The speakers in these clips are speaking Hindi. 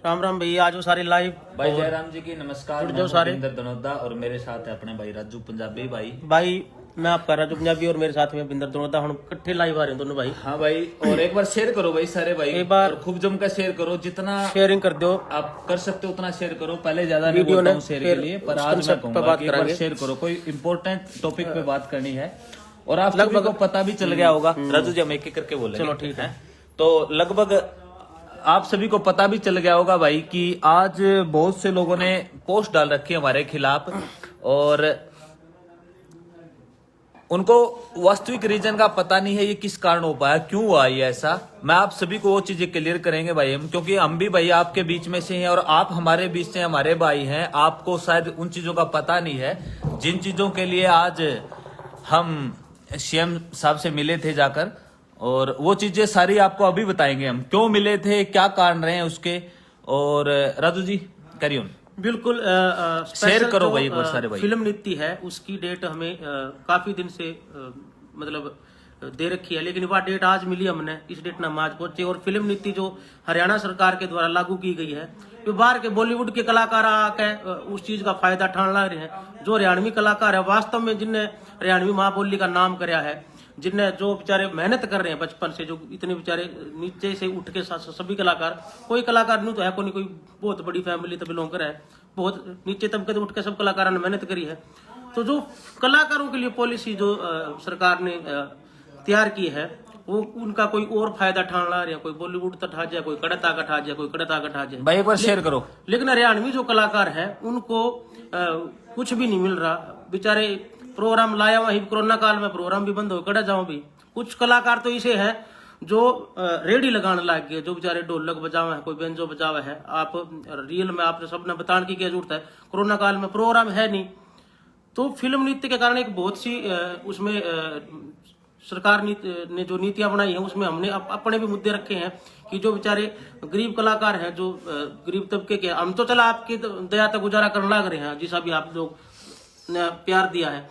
राम राम भैया, आज वो सारे लाइव भाई जयराम जी की नमस्कार। जो सारे दनोदा और मेरे साथ है अपने भाई राजू पंजाबी भाई मैं आपका राजू पंजाबी और मेरे साथ में बिंदर दनोदा। हम इकट्ठे लाइव आ रहे हैं दोनों भाई। हाँ भाई, और एक बार शेयर करो भाई सारे भाई, एक बार और खूब जम कर शेयर करो, जितना शेयरिंग कर दो आप कर सकते हो उतना शेयर करो। पहले ज्यादा नहीं वीडियो बोलता ने हूँ शेयर के लिए, पर आज मैं कहूंगा कि एक बार शेयर करो। कोई इंपॉर्टेंट टॉपिक पे बात करनी है और आप सभी को पता भी चल गया होगा। राजू जी हम एक एक करके बोले, चलो ठीक है। तो लगभग आप सभी को पता भी चल गया होगा भाई कि आज बहुत से लोगों ने पोस्ट डाल रखी है हमारे खिलाफ, और उनको वास्तविक रीजन का पता नहीं है ये किस कारण हो पाया, क्यों हुआ ये ऐसा। मैं आप सभी को वो चीजें क्लियर करेंगे भाई हम, क्योंकि हम भी भाई आपके बीच में से हैं और आप हमारे बीच से हमारे भाई हैं। आपको शायद उन चीजों का पता नहीं है जिन चीजों के लिए आज हम सीएम साहब से मिले थे जाकर, और वो चीजें सारी आपको अभी बताएंगे हम, क्यों मिले थे, क्या कारण रहे हैं उसके। और राजू जी करिए बिल्कुल। शेयर करो भाई एक बार सारे भाई। फिल्म नीति है उसकी डेट हमें काफी दिन से मतलब दे रखी है, लेकिन वह डेट आज मिली हमने, इस डेट में हम आज पहुंचे। और फिल्म नीति जो हरियाणा सरकार के द्वारा लागू की गई है, तो बाहर के बॉलीवुड के कलाकार आके उस चीज का फायदा उठाने लग रहे हैं। जो हरियाणवी कलाकार है वास्तव में, जिनने हरियाणवी माँ बोली का नाम कराया है, जिनने जो बेचारे मेहनत कर रहे हैं बचपन से, जो इतने बेचारे नीचे से उठ के सभी कलाकार, कोई कलाकार नहीं तो है कोई बहुत बड़ी फैमिली तो बिलोंग कर है, बहुत नीचे तबके से उठ के सब कलाकारों ने मेहनत करी है। तो जो कलाकारों के लिए पॉलिसी जो सरकार ने तैयार की है, वो उनका कोई और फायदा ठान ला रहे हैं। कोई बॉलीवुड तो ठा जाए, कोई कड़ता का ठा जाए, कोई कड़ता का ठा जाए भाई, एक बार शेयर करो। लेकिन हरियाणवी जो कलाकार है उनको कुछ भी नहीं मिल रहा। बेचारे प्रोग्राम लाया वही कोरोना काल में प्रोग्राम भी बंद हो कड़ा जाओ भी। कुछ कलाकार तो इसे है जो रेडी लगाने लग गए, जो बेचारे ढोलक बजावे है, कोई बेंजो बजावे है। आप रियल में आपने सबने बताने की क्या जरूरत है, कोरोना काल में प्रोग्राम है नहीं। तो फिल्म नीति के कारण एक बहुत सी उसमें सरकार ने जो नीतियां बनाई है, उसमें हमने अपने भी मुद्दे रखे हैं कि जो बेचारे गरीब कलाकार हैं, जो गरीब तबके के, हम तो चला आपकी दया तक गुजारा करने लग रहे हैं जैसा भी आप लोग ने प्यार दिया है,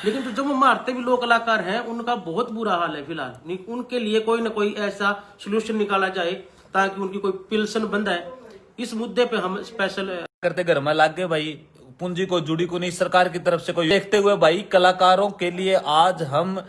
लेकिन तो जो मारते भी लोग कलाकार हैं उनका बहुत बुरा हाल है फिलहाल। उनके लिए कोई ना कोई ऐसा सोल्यूशन निकाला जाए ताकि उनकी कोई पिल्सन बंद है। इस मुद्दे पे हम स्पेशल करते घर में लाग गए भाई, पूंजी को जुड़ी को नहीं, सरकार की तरफ से कोई देखते हुए भाई कलाकारों के लिए आज हम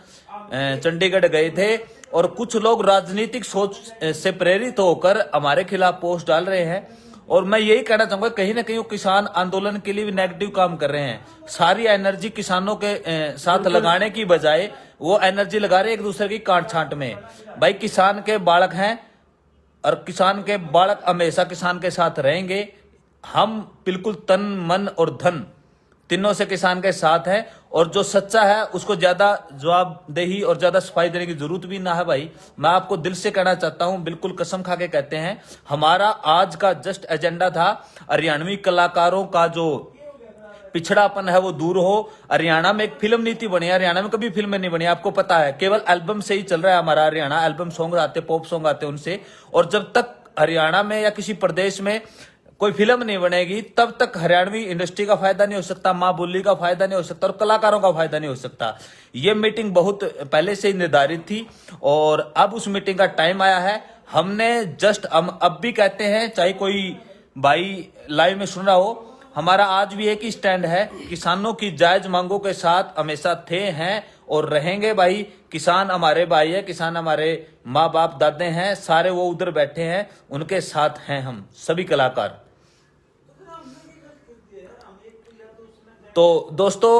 चंडीगढ़ गए थे, और कुछ लोग राजनीतिक सोच से प्रेरित होकर हमारे खिलाफ पोस्ट डाल रहे हैं। और मैं यही कहना चाहूंगा, कहीं ना कहीं वो किसान आंदोलन के लिए भी नेगेटिव काम कर रहे हैं। सारी एनर्जी किसानों के साथ लगाने की बजाय वो एनर्जी लगा रहे हैं एक दूसरे की काट छांट में। भाई किसान के बालक हैं और किसान के बालक हमेशा किसान के साथ रहेंगे। हम बिल्कुल तन मन और धन तीनों से किसान के साथ हैं, और जो सच्चा है उसको ज्यादा जवाबदेही और ज्यादा सफाई देने की जरूरत भी ना है भाई। मैं आपको दिल से कहना चाहता हूं, बिल्कुल कसम खा के कहते हैं, हमारा आज का जस्ट एजेंडा था हरियाणवी कलाकारों का जो पिछड़ापन है वो दूर हो। हरियाणा में एक फिल्म नीति बनी है, हरियाणा में कभी फिल्म नहीं बनी, आपको पता है, केवल एल्बम से ही चल रहा है हमारा हरियाणा। एल्बम सॉन्ग आते, पॉप सॉन्ग आते उनसे, और जब तक हरियाणा में या किसी प्रदेश में कोई फिल्म नहीं बनेगी तब तक हरियाणवी इंडस्ट्री का फायदा नहीं हो सकता, माँ बोली का फायदा नहीं हो सकता, और कलाकारों का फायदा नहीं हो सकता। ये मीटिंग बहुत पहले से ही निर्धारित थी और अब उस मीटिंग का टाइम आया है। हमने जस्ट हम अब भी कहते हैं, चाहे कोई भाई लाइव में सुन रहा हो, हमारा आज भी एक ही स्टैंड है, किसानों की जायज मांगों के साथ हमेशा थे, हैं और रहेंगे भाई। किसान हमारे भाई है, किसान हमारे माँ बाप दादे हैं, सारे वो उधर बैठे हैं, उनके साथ हैं हम सभी कलाकार। तो दोस्तों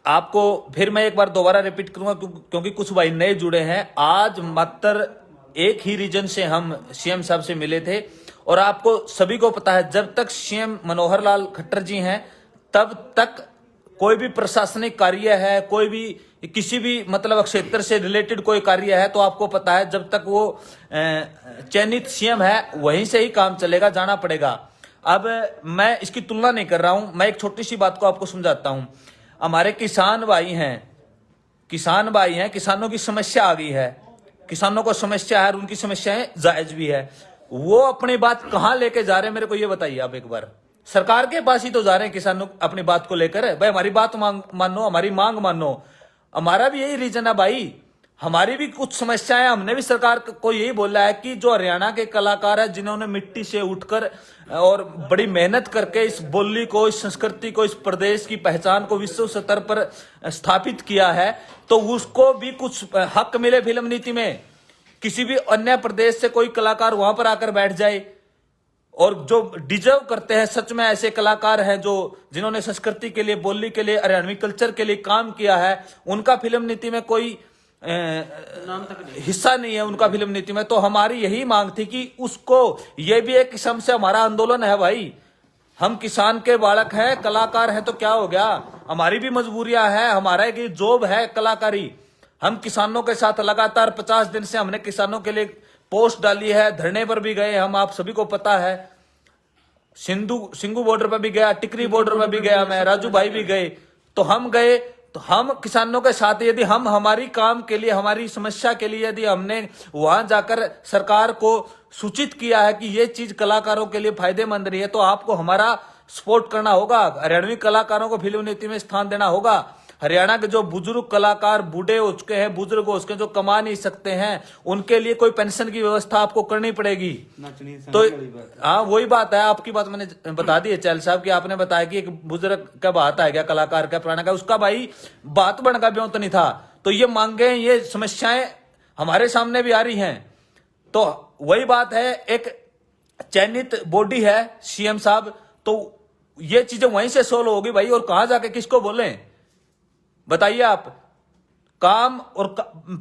आपको फिर मैं एक बार दोबारा रिपीट करूंगा, क्योंकि कुछ भाई नए जुड़े हैं। आज मात्र एक ही रीजन से हम सीएम साहब से मिले थे, और आपको सभी को पता है जब तक सीएम मनोहर लाल खट्टर जी हैं तब तक कोई भी प्रशासनिक कार्य है, कोई भी किसी भी मतलब क्षेत्र से रिलेटेड कोई कार्य है, तो आपको पता है जब तक वो चयनित सीएम है वहीं से ही काम चलेगा, जाना पड़ेगा। अब मैं इसकी तुलना नहीं कर रहा हूं, मैं एक छोटी सी बात को आपको समझाता हूं। हमारे किसान भाई हैं, किसानों की समस्या आ गई है, किसानों को समस्या है और उनकी समस्याएं जायज भी है। वो अपनी बात कहां लेके जा रहे हैं मेरे को ये बताइए आप एक बार। सरकार के पास ही तो जा रहे हैं किसानों अपनी बात को लेकर। भाई हमारी बात मानो, हमारी मांग मानो। हमारा भी यही रीजन है भाई, हमारी भी कुछ समस्याएं, हमने भी सरकार को यही बोला है कि जो हरियाणा के कलाकार हैं जिन्होंने मिट्टी से उठकर और बड़ी मेहनत करके इस बोली को, इस संस्कृति को, इस प्रदेश की पहचान को विश्व स्तर पर स्थापित किया है, तो उसको भी कुछ हक मिले फिल्म नीति में। किसी भी अन्य प्रदेश से कोई कलाकार वहां पर आकर बैठ जाए, और जो डिजर्व करते हैं सच में ऐसे कलाकार हैं जो जिन्होंने संस्कृति के लिए, बोली के लिए, हरियाणवी कल्चर के लिए काम किया है, उनका फिल्म नीति में कोई नाम तक नहीं, हिस्सा नहीं है उनका फिल्म नीति में। तो हमारी यही मांग थी कि उसको, ये भी एक किस्म से हमारा आंदोलन है भाई। हम किसान के बालक हैं, कलाकार हैं, तो क्या हो गया, हमारी भी मजबूरियां हैं, हमारा एक जॉब है कलाकारी। हम किसानों के साथ लगातार 50 दिन से हमने किसानों के लिए पोस्ट डाली है, धरने पर भी गए हम, आप सभी को पता है। सिंगू बॉर्डर पर भी गया, टिकरी बॉर्डर पर भी गया मैं, राजू भाई भी गए। तो हम गए, तो हम किसानों के साथ, यदि हम हमारी काम के लिए, हमारी समस्या के लिए यदि हमने वहां जाकर सरकार को सूचित किया है कि ये चीज कलाकारों के लिए फायदेमंद रही है, तो आपको हमारा सपोर्ट करना होगा, हरियाणवी कलाकारों को फिल्म नीति में स्थान देना होगा। हरियाणा के जो बुजुर्ग कलाकार बूढ़े हो चुके हैं, बुजुर्ग हो चुके हैं, जो कमा नहीं सकते हैं, उनके लिए कोई पेंशन की व्यवस्था आपको करनी पड़ेगी। तो हाँ, वही बात है, आपकी बात मैंने बता दी है चैल साहब की, आपने बताया कि एक बुजुर्ग का बात है क्या, कलाकार का पुराना का, उसका भाई बात बन का ब्यों तो नहीं था। तो ये मांगे, ये समस्याएं हमारे सामने भी आ रही हैं। तो वही बात है, एक चयनित बॉडी है सीएम साहब, तो ये चीजें वहीं से सोल्व होगी भाई, और कहां जाके किसको बोलें बताइए आप। काम और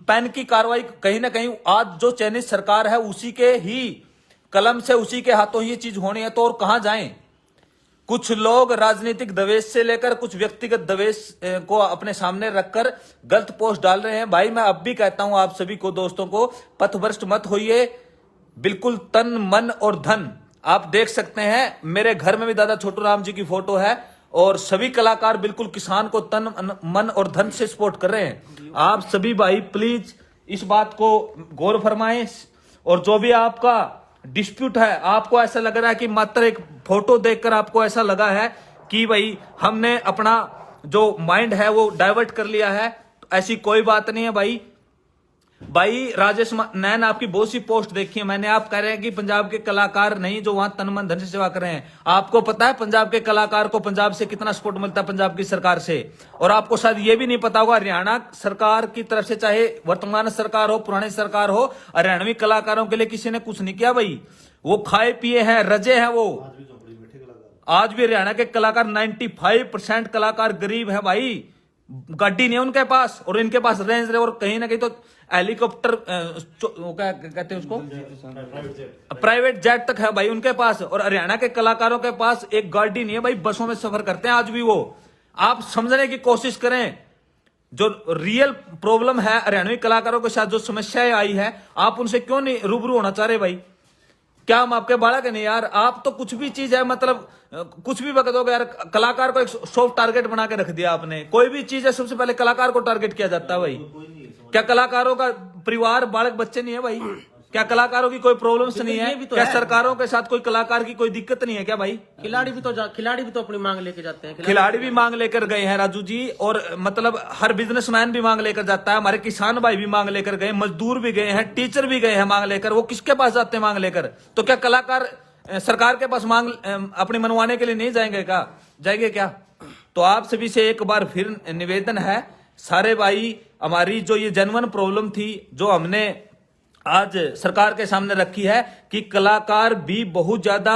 पेन की कार्रवाई कहीं ना कहीं आज जो चयनित सरकार है उसी के ही कलम से, उसी के हाथों ही ये चीज होनी है, तो और कहां जाएं। कुछ लोग राजनीतिक दवेश से लेकर कुछ व्यक्तिगत दवेश को अपने सामने रखकर गलत पोस्ट डाल रहे हैं। भाई मैं अब भी कहता हूं आप सभी को, दोस्तों को, पथभ्रष्ट मत होइए, बिल्कुल तन मन और धन। आप देख सकते हैं मेरे घर में भी दादा छोटू राम जी की फोटो है, और सभी कलाकार बिल्कुल किसान को तन मन और धन से सपोर्ट कर रहे हैं। आप सभी भाई प्लीज इस बात को गौर फरमाएं, और जो भी आपका डिस्प्यूट है, आपको ऐसा लग रहा है कि मात्र एक फोटो देखकर आपको ऐसा लगा है कि भाई हमने अपना जो माइंड है वो डाइवर्ट कर लिया है, तो ऐसी कोई बात नहीं है भाई। राजेश नैन आपकी बहुत सी पोस्ट देखी है मैंने, आप कह रहे हैं कि पंजाब के कलाकार नहीं जो वहां तन मन धन से सेवा कर रहे हैं। आपको पता है पंजाब के कलाकार को पंजाब से कितना सपोर्ट मिलता है, पंजाब की सरकार से। और आपको शायद ये भी नहीं पता होगा, हरियाणा सरकार की तरफ से, चाहे वर्तमान सरकार हो, पुरानी सरकार हो, हरियाणवी कलाकारों के लिए किसी ने कुछ नहीं किया भाई। वो खाए पिए हैं, रजे हैं वो। आज भी हरियाणा के कलाकार 95% कलाकार गरीब है भाई, गाड़ी नहीं है उनके पास, और इनके पास रेंज रोवर, कहीं ना कहीं तो हेलीकॉप्टर, क्या कहते हैं उसको, प्राइवेट जेट तक है भाई उनके पास। और हरियाणा के कलाकारों के पास एक गाड़ी नहीं है भाई, बसों में सफर करते हैं आज भी वो। आप समझने की कोशिश करें, जो रियल प्रॉब्लम है हरियाणवी कलाकारों के साथ, जो समस्याएं आई है, आप उनसे क्यों नहीं रूबरू होना चाह रहे भाई। क्या हम आपके बालक है नहीं यार, आप तो कुछ भी चीज है, मतलब कुछ भी बता दोगे यार। कलाकार को एक सॉफ्ट टारगेट बना के रख दिया आपने। कोई भी चीज है सबसे पहले कलाकार को टारगेट किया जाता है भाई। क्या कलाकारों का परिवार, बालक, बच्चे नहीं है भाई? क्या कलाकारों की कोई प्रॉब्लम्स नहीं है? क्या सरकारों के साथ कोई कलाकार की कोई दिक्कत नहीं है क्या भाई? खिलाड़ी भी तो अपनी मांग लेके जाते हैं। खिलाड़ी भी मांग लेकर गए हैं राजू जी, और मतलब हर बिजनेसमैन भी मांग लेकर जाता है, हमारे किसान भाई भी मांग लेकर गए, मजदूर भी गए हैं, टीचर भी गए हैं मांग लेकर। वो किसके पास जाते हैं मांग लेकर? तो क्या कलाकार सरकार के पास मांग अपनी मनवाने के लिए नहीं जाएंगे क्या? तो आप सभी से एक बार फिर निवेदन है सारे भाई, हमारी जो ये जेन्युइन प्रॉब्लम थी, जो हमने आज सरकार के सामने रखी है, कि कलाकार भी बहुत ज्यादा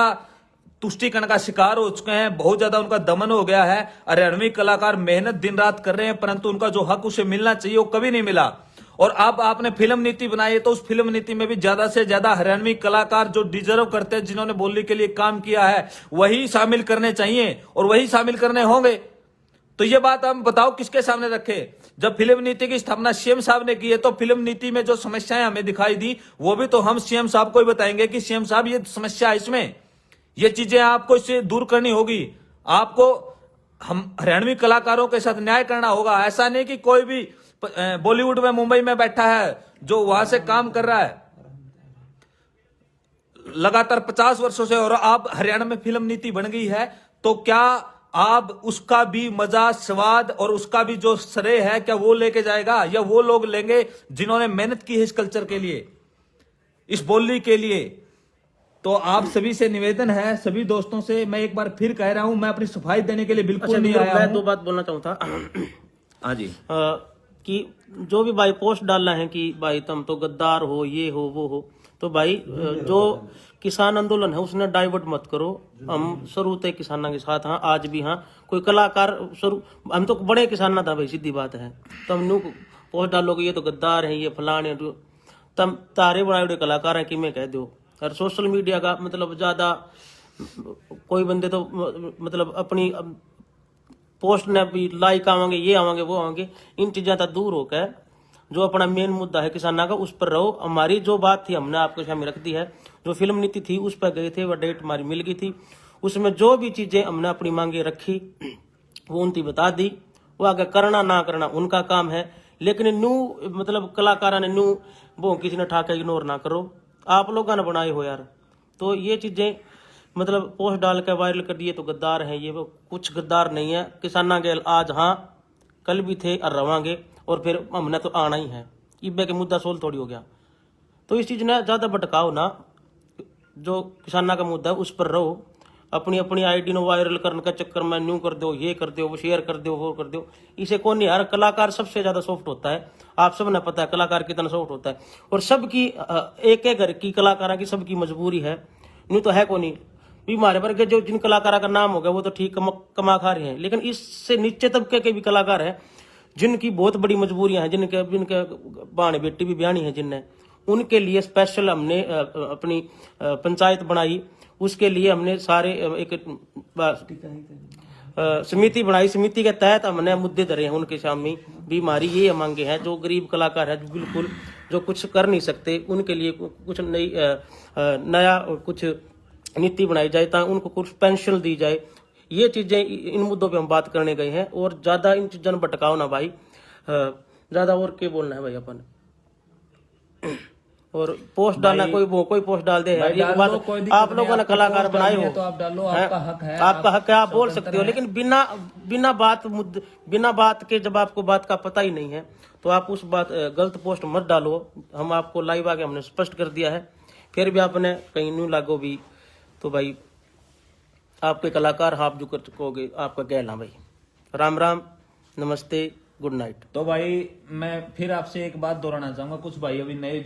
तुष्टिकरण का शिकार हो चुके हैं, बहुत ज्यादा उनका दमन हो गया है। हरियाणवी कलाकार मेहनत दिन रात कर रहे हैं, परंतु उनका जो हक उसे मिलना चाहिए वो कभी नहीं मिला। और अब आपने फिल्म नीति बनाई है, तो उस फिल्म नीति में भी ज्यादा से ज्यादा हरियाणवी कलाकार जो डिजर्व करते हैं, जिन्होंने बोलने के लिए काम किया है, वही शामिल करने चाहिए और वही शामिल करने होंगे। तो ये बात हम बताओ किसके सामने रखे? जब फिल्म नीति की स्थापना सीएम साहब ने की है, तो फिल्म नीति में जो समस्याएं हमें दिखाई दी, वो भी तो हम सीएम साहब को ही बताएंगे कि सीएम साहब ये समस्या है, इसमें ये चीजें आपको इससे दूर करनी होगी। आपको हम हरियाणवी कलाकारों के साथ न्याय करना होगा। ऐसा नहीं कि कोई भी बॉलीवुड में, मुंबई में बैठा है, जो वहां से काम कर रहा है लगातार 50 वर्षों से, और अब हरियाणा में फिल्म नीति बन गई है, तो क्या आप उसका भी मजा, स्वाद और उसका भी जो श्रेय है, क्या वो लेके जाएगा या वो लोग लेंगे जिन्होंने मेहनत की है इस कल्चर के लिए, इस बोली के लिए। तो आप सभी से निवेदन है, सभी दोस्तों से मैं एक बार फिर कह रहा हूं, मैं अपनी सफाई देने के लिए बिल्कुल नहीं आया मैं हूं। दो बात बोलना चाहूँ था हाँ जी। कि जो भी भाई पोस्ट डालना है कि भाई तुम तो गद्दार हो, ये हो वो हो, तो भाई जो किसान आंदोलन है उसने डाइवर्ट मत करो। हम शुरू से किसानों के साथ, हाँ आज भी, हाँ कोई कलाकार शुरू, हम तो बड़े किसान ना था भाई, सीधी बात है। तुम नू पोस्ट डालोगे ये तो गद्दार है, ये फलान है, तुम तारे बनाए हुए कलाकार है कि मैं कह दो। और सोशल मीडिया का मतलब ज्यादा कोई बंदे तो मतलब अपनी पोस्ट ने भी लाइक आवांगे, ये आवांगे वो आवांगे, इन चीज़ों तक दूर होकर जो अपना मेन मुद्दा है किसानों का उस पर रहो। हमारी जो बात थी हमने आपके सामने रख दी है। जो फिल्म नीति थी उस पर गए थे, वह डेट हमारी मिल गई थी, उसमें जो भी चीज़ें हमने अपनी मांगे रखी वो उनकी बता दी। वो आगे करना ना करना उनका काम है, लेकिन न्यू मतलब कलाकारा ने न्यू वो किसी ने ठाके इग्नोर ना करो। आप लोगों ने बनाए हो यार, तो ये चीज़ें मतलब पोस्ट डाल के वायरल कर दिए तो गद्दार हैं, ये वो कुछ गद्दार नहीं है। किसाना गेल आज हाँ कल भी थे और रवांगे, और फिर हमने तो आना ही है। इब्बे के मुद्दा सोल थोड़ी हो गया, तो इस चीज़ ने ज़्यादा भटकाओ ना। जो किसाना का मुद्दा है उस पर रहो। अपनी अपनी आईडी नो वायरल करने का चक्कर में न्यू कर दो, ये कर दो, वो शेयर कर दो, वो कर दो, इसे कौन नहीं यार। कलाकार सबसे ज्यादा सॉफ्ट होता है, आप सब ने पता है कलाकार कितना सॉफ्ट होता है। और सबकी एक एक घर की कलाकारा की सबकी मजबूरी है, न्यू तो है कौन नहीं भी हमारे वर्ग जो जिन कलाकारा का नाम हो गया वो तो ठीक कमा खा रहे हैं, लेकिन इससे नीचे तबके के भी कलाकार हैं जिनकी बहुत बड़ी मजबूरियां हैं, जिनके जिनके बाण बेटी भी ब्यानी है जिनने, उनके लिए स्पेशल हमने अपनी पंचायत बनाई। उसके लिए हमने सारे एक समिति बनाई, समिति के तहत हमने मुद्दे धरे हैं उनके सामने भी। हमारी ये मांगे हैं जो गरीब कलाकार है जो बिल्कुल जो कुछ कर नहीं सकते, उनके लिए कुछ नई नया कुछ नीति बनाई जाए, ताकि उनको कुछ पेंशन दी जाए। ये चीजें इन मुद्दों पे हम बात करने गए हैं, और ज्यादा इन चीजों में भटकाओ ना भाई। ज्यादा और क्या बोलना है भाई अपन। और पोस्ट डालना कोई पोस्ट डाल दे यार, ये बात आप लोगों ने कलाकार बनाए हो तो आप डालो, आपका हक है, आपका हक है, आप बोल सकते हो, लेकिन बिना बात के जब आपको बात का पता ही नहीं है तो आप उस बात गलत पोस्ट मत डालो। हम आपको लाइव आके हमने स्पष्ट कर दिया है, फिर भी आपने कहीं न्यू लागो भी तो भाई आपके कलाकार आप जो कर चुकोगे आपका कहना भाई। राम राम, नमस्ते, गुड नाइट। तो भाई मैं फिर आपसे एक बात दोहराना चाहूंगा, कुछ भाई अभी नए